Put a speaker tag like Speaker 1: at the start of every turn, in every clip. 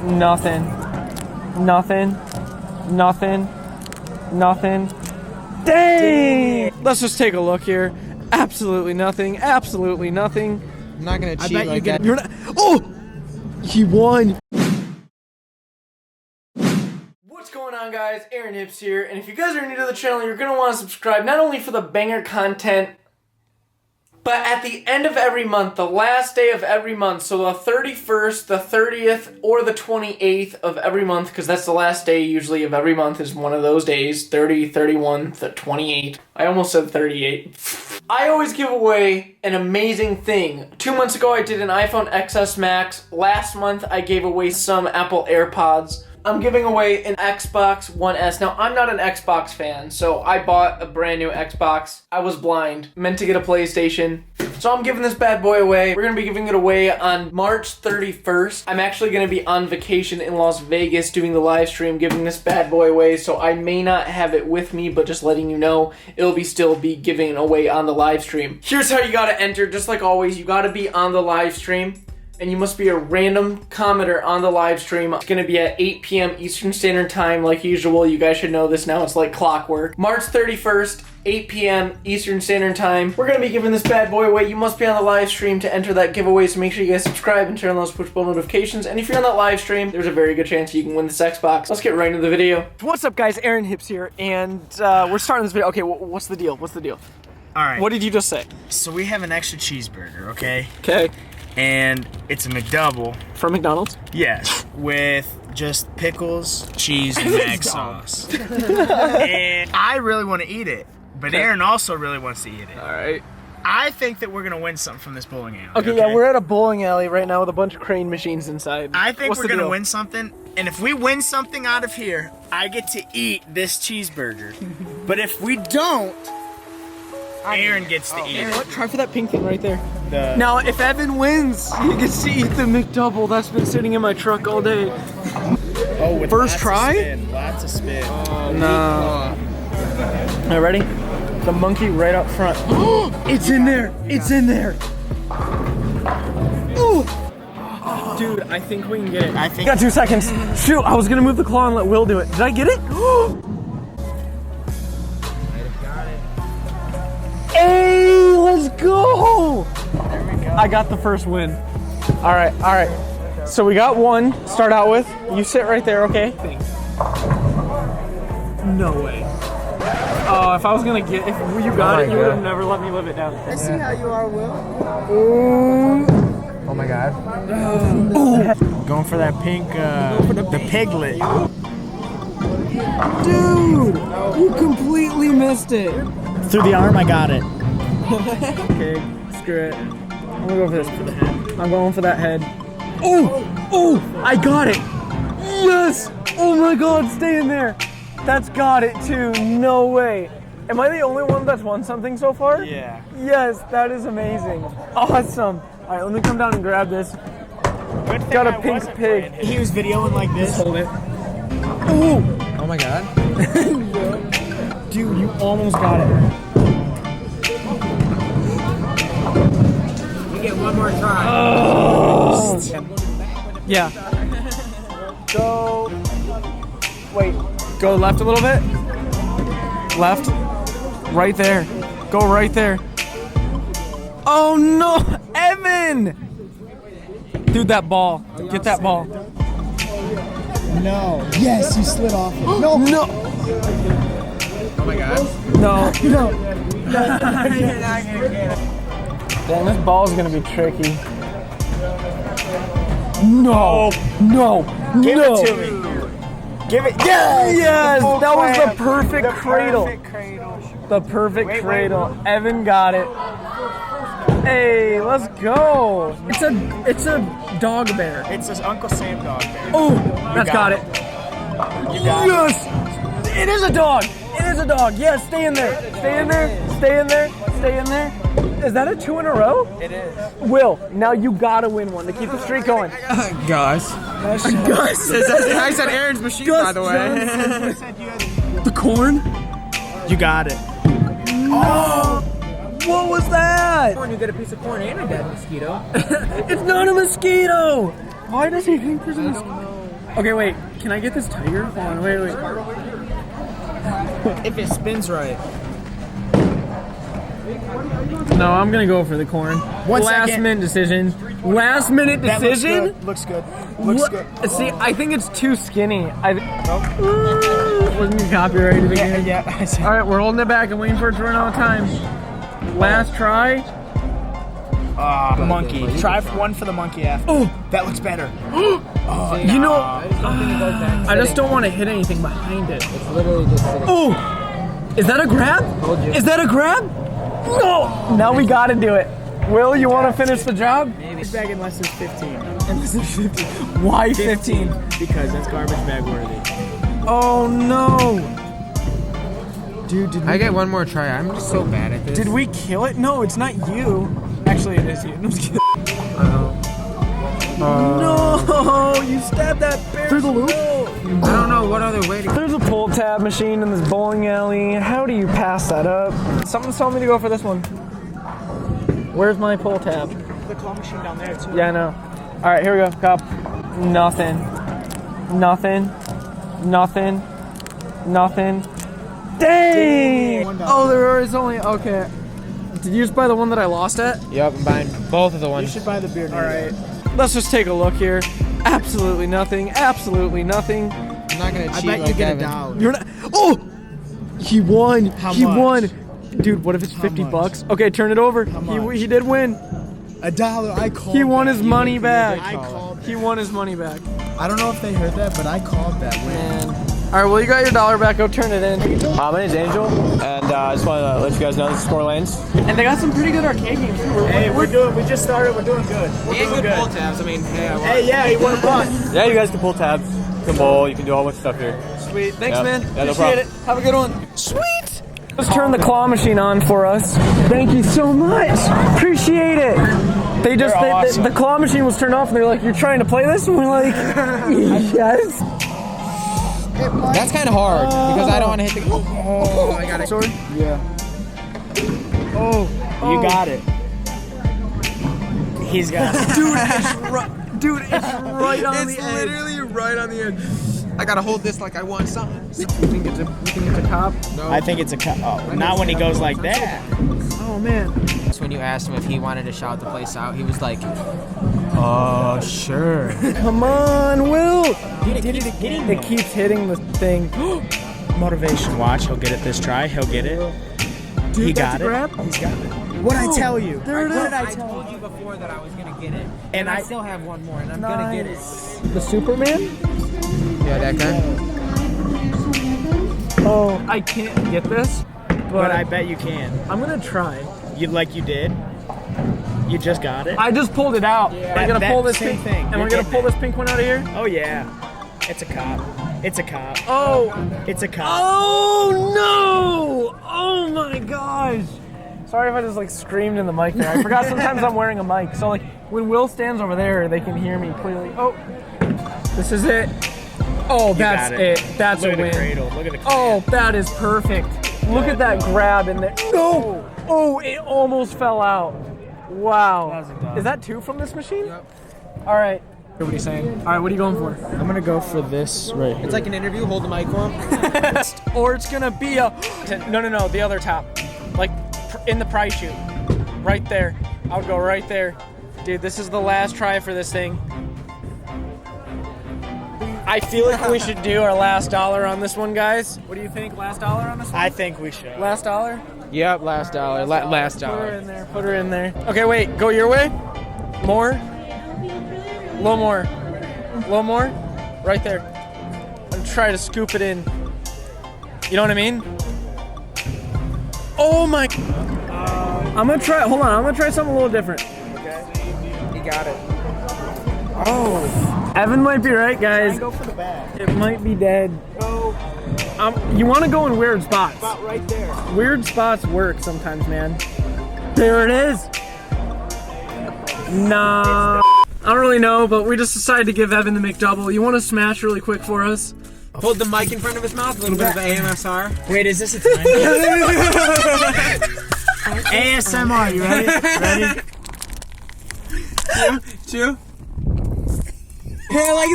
Speaker 1: Nothing. Nothing. Nothing. Nothing. Dang! Let's just take a look here. Absolutely nothing. Absolutely nothing.
Speaker 2: I'm not gonna cheat like that.
Speaker 1: You're not. Oh! He won. What's going on, guys? Aaron Hips here, and if you guys are new to the channel, you're gonna want to subscribe not only for the banger content, but at the end of every month, the last day of every month, so the 31st, the 30th, or the 28th of every month, because that's the last day usually of every month is one of those days, 30, 31, 28. I almost said 38. I always give away an amazing thing. 2 months ago, I did an iPhone XS Max. Last month, I gave away some Apple AirPods. I'm giving away an Xbox One S. Now, I'm not an Xbox fan, so I bought a brand new Xbox. I was blind, meant to get a PlayStation. So I'm giving this bad boy away. We're gonna be giving it away on March 31st. I'm actually gonna be on vacation in Las Vegas doing the live stream, giving this bad boy away, so I may not have it with me, but just letting you know, it'll still be giving it away on the live stream. Here's how you gotta enter. Just like always, you gotta be on the live stream. And you must be a random commenter on the live stream. It's gonna be at 8 p.m. Eastern Standard Time, like usual. You guys should know this now, it's like clockwork. March 31st, 8 p.m. Eastern Standard Time. We're gonna be giving this bad boy away. You must be on the live stream to enter that giveaway, so make sure you guys subscribe and turn on those push bell notifications. And if you're on that live stream, there's a very good chance you can win this Xbox. Let's get right into the video. What's up, guys? Aaron Hips here, and we're starting this video. Okay, what's the deal? What's the deal?
Speaker 2: All right.
Speaker 1: What did you just say?
Speaker 2: So we have an extra cheeseburger, okay?
Speaker 1: Okay.
Speaker 2: And it's a McDouble.
Speaker 1: From McDonald's?
Speaker 2: Yes, with just pickles, cheese, and mac sauce. And I really want to eat it, but Aaron also really wants to eat it.
Speaker 1: All right.
Speaker 2: I think that we're going to win something from this bowling alley.
Speaker 1: Okay, yeah, we're at a bowling alley right now with a bunch of crane machines inside.
Speaker 2: I think we're going to win something, and if we win something out of here, I get to eat this cheeseburger. But if we don't, Aaron gets to eat it.
Speaker 1: Try for that pink thing right there. Now, if Evan wins, he gets to eat the McDouble that's been sitting in my truck all day.
Speaker 2: Oh, with
Speaker 1: first try?
Speaker 2: Lots of spin.
Speaker 1: No. All right, ready? The monkey right up front. It's in there. It's in there. Ooh. Dude, I think we can get it.
Speaker 2: I think.
Speaker 1: Got 2 seconds. Shoot, I was gonna move the claw and let Will do it. Did I get it? Hey, let's go!
Speaker 2: There we go.
Speaker 1: I got the first win. All right. So we got one. Start out with. You sit right there, okay? No way. Oh, if I was gonna get, if you got it, you would have never let me live it down.
Speaker 3: I see how you are, Will.
Speaker 1: Ooh.
Speaker 2: Oh my God. Going for that pink, the piglet.
Speaker 1: Dude, you completely missed it.
Speaker 2: Through the arm, I got it.
Speaker 1: Okay, screw it. I'm gonna go for this. For the head. I'm going for that head. Oh, I got it. Yes. Oh my God, stay in there. That's got it too. No way. Am I the only one that's won something so far?
Speaker 2: Yeah.
Speaker 1: Yes, that is amazing. Awesome. All right, let me come down and grab this. Got a pink pig.
Speaker 2: He was videoing like this.
Speaker 1: Just hold it. Oh.
Speaker 3: Oh my God.
Speaker 1: Dude, you almost got it.
Speaker 3: You get one more try.
Speaker 1: Oh. Yeah. Go. Wait. Go left a little bit. Left. Right there. Go right there. Oh no, Evan! Dude, that ball. Get that ball.
Speaker 3: No. Yes, you slid off. No.
Speaker 1: No.
Speaker 3: Oh my God.
Speaker 1: No.
Speaker 3: No.
Speaker 1: You're not gonna get it. Dang, this ball's gonna be tricky. No. No.
Speaker 2: Give it to me. Give it. Yes.
Speaker 1: Yes. That was the
Speaker 2: clamp.
Speaker 1: perfect cradle. The perfect cradle. Evan got it. Hey, let's go. It's a dog bear.
Speaker 2: It's an Uncle Sam dog bear.
Speaker 1: Oh, that's got it.
Speaker 2: You got
Speaker 1: Yes. It is a dog. It is a dog. Yes, stay in there. Stay in there. Stay in there. Stay in there. Is that a 2 in a row?
Speaker 2: It is.
Speaker 1: Will, now you gotta win one to keep the streak going.
Speaker 3: Gus.
Speaker 1: Gus.
Speaker 3: I said Aaron's machine,
Speaker 1: Gus
Speaker 3: by the way.
Speaker 1: The corn?
Speaker 2: You got it.
Speaker 1: Oh! What was that?
Speaker 3: You get a piece of corn and a dead mosquito.
Speaker 1: It's not a mosquito! Why does he think there's a mosquito? Okay, wait. Can I get this tiger? Hold on, wait.
Speaker 2: If it spins right.
Speaker 1: No, I'm gonna go for the corn. Last minute decision. Last minute decision?
Speaker 2: Looks good. Looks good.
Speaker 1: See, I think it's too skinny. Wasn't copyrighted again?
Speaker 2: Yeah.
Speaker 1: All right, we're holding it back and waiting for it to run out of time. Last try.
Speaker 2: Monkey. Try one for the monkey after.
Speaker 1: Oh,
Speaker 2: that looks better.
Speaker 1: You know, I just don't want to hit anything behind it.
Speaker 4: It's literally just sitting.
Speaker 1: Oh, is that a grab? Is that a grab? No. Now we got to do it. Will, you want to finish the job?
Speaker 2: Maybe. Bag unless it's 15.
Speaker 1: Why 15?
Speaker 2: Because that's garbage bag worthy.
Speaker 1: Oh no. Dude, did
Speaker 4: I get one more try. I'm just so bad at this.
Speaker 1: Did we kill it? No, it's not you. Actually, it is you. No, I'm just kidding. No, you stabbed that bear through the loop.
Speaker 4: I don't know what other way to.
Speaker 1: There's a pull tab machine in this bowling alley. How do you pass that up? Something's telling me to go for this one. Where's my pull tab?
Speaker 2: The claw machine down there too.
Speaker 1: Yeah, I know. All right, here we go. Cop. Nothing. Dang! Oh, there is only okay. Did you just buy the one that I lost at?
Speaker 4: Yep, I'm buying both of the ones.
Speaker 2: You should buy the beer.
Speaker 1: All right. Let's just take a look here. Absolutely nothing. Absolutely nothing.
Speaker 4: I'm not gonna cheat.
Speaker 2: I bet
Speaker 4: like
Speaker 2: you get
Speaker 4: Evan.
Speaker 2: $1.
Speaker 1: You're not. Oh! He won. He
Speaker 2: much?
Speaker 1: won. Dude, what if it's 50
Speaker 2: much?
Speaker 1: bucks? Okay, turn it over.
Speaker 2: much?
Speaker 1: He did win.
Speaker 2: $1. I called.
Speaker 1: He won
Speaker 2: that.
Speaker 1: his money back.
Speaker 2: I called.
Speaker 1: He won his money back.
Speaker 2: I don't know if they heard that, but I called that win.
Speaker 1: Man. All right, well, you got your $1 back. Go turn it in.
Speaker 5: My name's Angel, and I just want to let you guys know this is Score Lanes.
Speaker 1: And they got some pretty good arcade games.
Speaker 2: We're doing. We just started. We're doing good. We're doing good.
Speaker 4: pull tabs. I mean,
Speaker 2: Hey, yeah, he won a bunch.
Speaker 5: Yeah, you guys can pull tabs, you can bowl, you can do a whole bunch of stuff here.
Speaker 1: Sweet. Thanks,
Speaker 5: Yeah.
Speaker 1: man.
Speaker 5: Yeah, no
Speaker 1: Appreciate it.
Speaker 5: problem.
Speaker 1: Have a good one. Sweet. Let's turn the claw machine on for us. Thank you so much. Appreciate it. They just the claw machine was turned off and they're like, "You're trying to play this?" And we're like, "Yes."
Speaker 4: that's kind of hard because I don't want to hit the. Oh, I got it.
Speaker 1: Sword?
Speaker 2: Yeah.
Speaker 1: Oh,
Speaker 2: You got it. He's got it.
Speaker 1: Dude, it's right on
Speaker 4: It's
Speaker 1: the edge.
Speaker 4: literally right on the edge. I gotta hold this like I won something.
Speaker 1: You think it's a cop?
Speaker 4: No.
Speaker 2: I think it's a cut. Oh, not when he goes like that.
Speaker 1: Oh man.
Speaker 4: That's when you asked him if he wanted to shout the place out. He was like, "Oh, sure."
Speaker 1: Come on, Will.
Speaker 2: Get it again.
Speaker 1: It keeps hitting the thing.
Speaker 2: Motivation. Watch. He'll get it this try. He'll get it.
Speaker 1: Dude,
Speaker 2: He
Speaker 1: that's
Speaker 2: got
Speaker 1: a
Speaker 2: it.
Speaker 1: grab?
Speaker 2: He's got it. What'd I tell you?
Speaker 1: There it is.
Speaker 4: I told you before that I was gonna get it,
Speaker 2: And
Speaker 4: I
Speaker 2: I-
Speaker 4: still have one more, and I'm gonna get it.
Speaker 1: The Superman?
Speaker 4: Yeah, that guy.
Speaker 1: Oh, I can't get this,
Speaker 2: But I bet you can.
Speaker 1: I'm gonna try.
Speaker 2: You did. You just got it.
Speaker 1: I just pulled it out. I'm gonna
Speaker 2: That
Speaker 1: pull this
Speaker 2: same
Speaker 1: pink
Speaker 2: thing.
Speaker 1: and
Speaker 2: You're
Speaker 1: we're gonna
Speaker 2: getting
Speaker 1: pull
Speaker 2: it.
Speaker 1: this pink one out of here.
Speaker 2: Oh yeah. It's a cop. It's a cop.
Speaker 1: Oh,
Speaker 2: It's a cop.
Speaker 1: oh no! Oh my gosh! Sorry if I just like screamed in the mic there. I forgot sometimes I'm wearing a mic, so like when Will stands over there, they can hear me clearly. Oh, this is it. Oh, that's
Speaker 2: got
Speaker 1: it. That's
Speaker 2: Look
Speaker 1: a
Speaker 2: at the
Speaker 1: win.
Speaker 2: cradle. Look at the cradle.
Speaker 1: Oh, that is perfect. Look at that grab in there. No! Oh, it almost fell out. Wow. Is that 2 from this machine?
Speaker 4: Yep.
Speaker 1: All right. What are you saying? All right, what are you going for?
Speaker 2: I'm gonna go for this right here.
Speaker 4: It's like an interview. Hold the mic for him.
Speaker 1: Or it's gonna be a no, the other top, like in the price chute, right there. I would go right there, dude. This is the last try for this thing. I feel like we should do our last $1 on this one, guys. What do you think? Last $1 on this one?
Speaker 2: I think we should.
Speaker 1: Last $1.
Speaker 4: Yep, last dollar. Last
Speaker 1: Put her
Speaker 4: dollar.
Speaker 1: in there. Put her in there. Okay, wait. Go your way. More. A little more. A little more. Right there. I'm trying to scoop it in. You know what I mean? Oh my. I'm gonna try. Hold on. I'm gonna try something a little different.
Speaker 4: He got it.
Speaker 1: Oh. Evan might be right, guys.
Speaker 2: Go for the bag.
Speaker 1: It might be dead.
Speaker 2: Go
Speaker 1: You want to go in weird spots.
Speaker 2: about right there.
Speaker 1: Weird spots work sometimes, man. There it is. Nah. I don't really know, but we just decided to give Evan the McDouble. You want to smash really quick for us?
Speaker 4: Hold the mic in front of his mouth. A little bit of AMSR.
Speaker 2: Wait, is this a time? ASMR, you ready? Ready?
Speaker 4: Chew.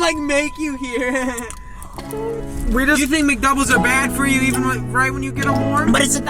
Speaker 4: like make you here.
Speaker 3: You think McDoubles are bad for you even right when you get them warm?
Speaker 4: But it's a